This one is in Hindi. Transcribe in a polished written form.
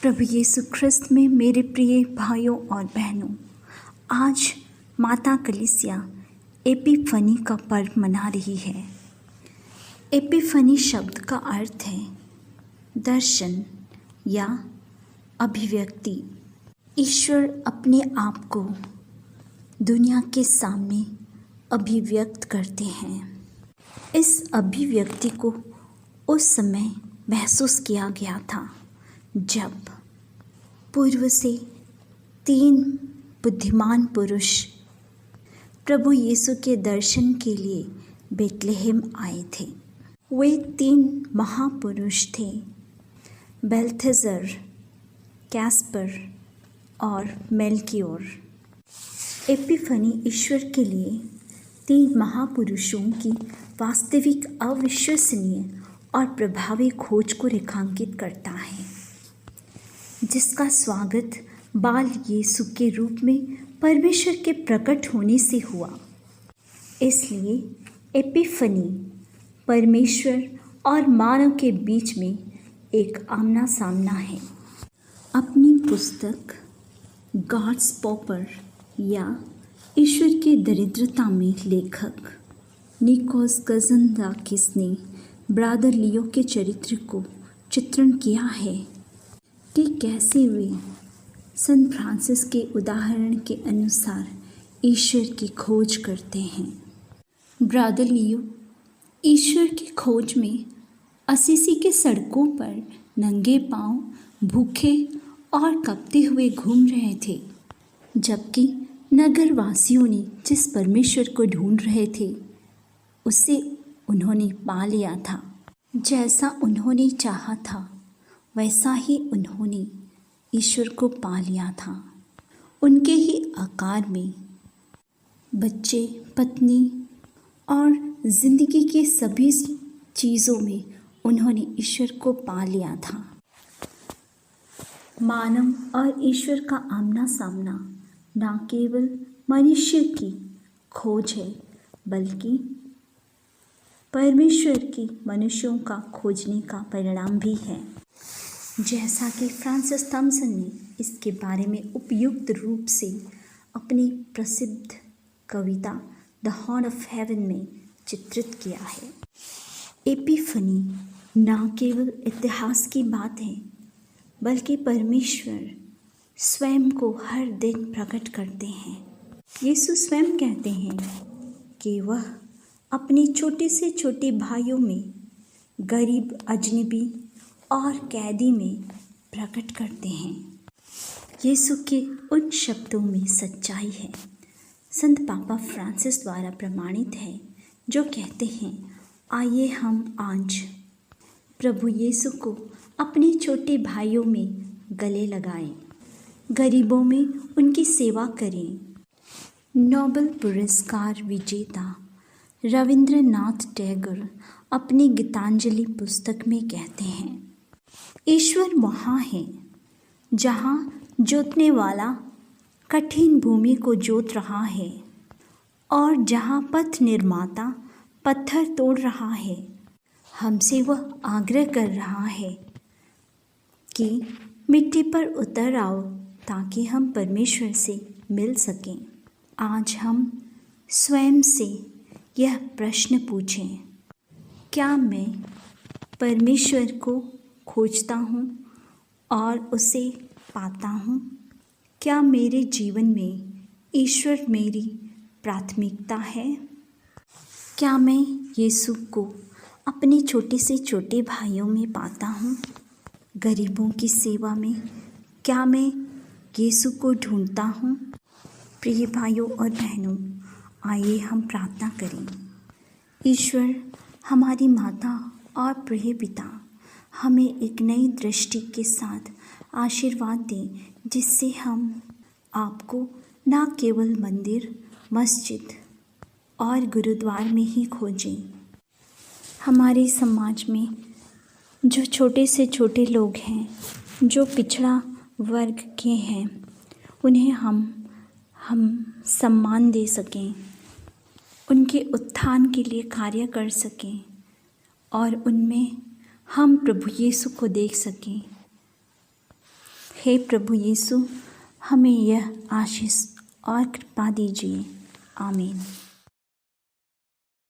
प्रभु यीशु ख्रिस्त में मेरे प्रिय भाइयों और बहनों, आज माता कलीसिया एपिफनी का पर्व मना रही है। एपिफनी शब्द का अर्थ है दर्शन या अभिव्यक्ति। ईश्वर अपने आप को दुनिया के सामने अभिव्यक्त करते हैं। इस अभिव्यक्ति को उस समय महसूस किया गया था जब पूर्व से 3 बुद्धिमान पुरुष प्रभु यीशु के दर्शन के लिए बेथलेहम आए थे। वे 3 महापुरुष थे, बेल्थेजर, कैस्पर और मेल्कियोर। एपिफनी ईश्वर के लिए 3 महापुरुषों की वास्तविक, अविश्वसनीय और प्रभावी खोज को रेखांकित करता है, जिसका स्वागत बाल यीशु के रूप में परमेश्वर के प्रकट होने से हुआ। इसलिए एपिफनी परमेश्वर और मानव के बीच में एक आमना सामना है। अपनी पुस्तक गॉड्स पॉपर या ईश्वर की दरिद्रता में लेखक निकोस कज़ान्त्ज़ाकिस ने ब्रदर लियो के चरित्र को चित्रण किया है कि कैसे वे संत फ्रांसिस के उदाहरण के अनुसार ईश्वर की खोज करते हैं। ब्रदर लियो ईश्वर की खोज में असीसी के सड़कों पर नंगे पांव, भूखे और कँपते हुए घूम रहे थे, जबकि नगरवासियों ने जिस परमेश्वर को ढूंढ रहे थे उसे उन्होंने पा लिया था। जैसा उन्होंने चाहा था वैसा ही उन्होंने ईश्वर को पा लिया था। उनके ही आकार में बच्चे, पत्नी और जिंदगी के सभी चीज़ों में उन्होंने ईश्वर को पा लिया था। मानव और ईश्वर का आमना सामना न केवल मनुष्य की खोज है, बल्कि परमेश्वर की मनुष्यों का खोजने का परिणाम भी है। जैसा कि फ्रांसिस थॉमसन ने इसके बारे में उपयुक्त रूप से अपनी प्रसिद्ध कविता द हॉर्न ऑफ हेवन में चित्रित किया है। एपिफनी न केवल इतिहास की बात है, बल्कि परमेश्वर स्वयं को हर दिन प्रकट करते हैं। यीशु स्वयं कहते हैं कि वह अपने छोटे से छोटे भाइयों में, गरीब, अजनबी और कैदी में प्रकट करते हैं। यीशु के उन शब्दों में सच्चाई है, संत पापा फ्रांसिस द्वारा प्रमाणित है, जो कहते हैं, आइए हम आज प्रभु यीशु को अपने छोटे भाइयों में गले लगाएं, गरीबों में उनकी सेवा करें। नोबेल पुरस्कार विजेता रविंद्रनाथ टैगोर अपनी गीतांजलि पुस्तक में कहते हैं, ईश्वर वहाँ है जहाँ जोतने वाला कठिन भूमि को जोत रहा है और जहाँ पथ निर्माता पत्थर तोड़ रहा है। हमसे वह आग्रह कर रहा है कि मिट्टी पर उतर आओ ताकि हम परमेश्वर से मिल सकें। आज हम स्वयं से यह प्रश्न पूछें, क्या मैं परमेश्वर को खोजता हूँ और उसे पाता हूँ? क्या मेरे जीवन में ईश्वर मेरी प्राथमिकता है? क्या मैं यीशु को अपने छोटे से छोटे भाइयों में पाता हूँ? गरीबों की सेवा में क्या मैं यीशु को ढूंढता हूँ? प्रिय भाइयों और बहनों, आइए हम प्रार्थना करें। ईश्वर हमारी माता और प्रिय पिता हमें एक नई दृष्टि के साथ आशीर्वाद दें, जिससे हम आपको न केवल मंदिर, मस्जिद और गुरुद्वार में ही खोजें। हमारे समाज में जो छोटे से छोटे लोग हैं, जो पिछड़ा वर्ग के हैं, उन्हें हम सम्मान दे सकें, उनके उत्थान के लिए कार्य कर सकें और उनमें हम प्रभु यीशु को देख सकें। हे प्रभु यीशु, हमें यह आशीष और कृपा दीजिए। आमीन।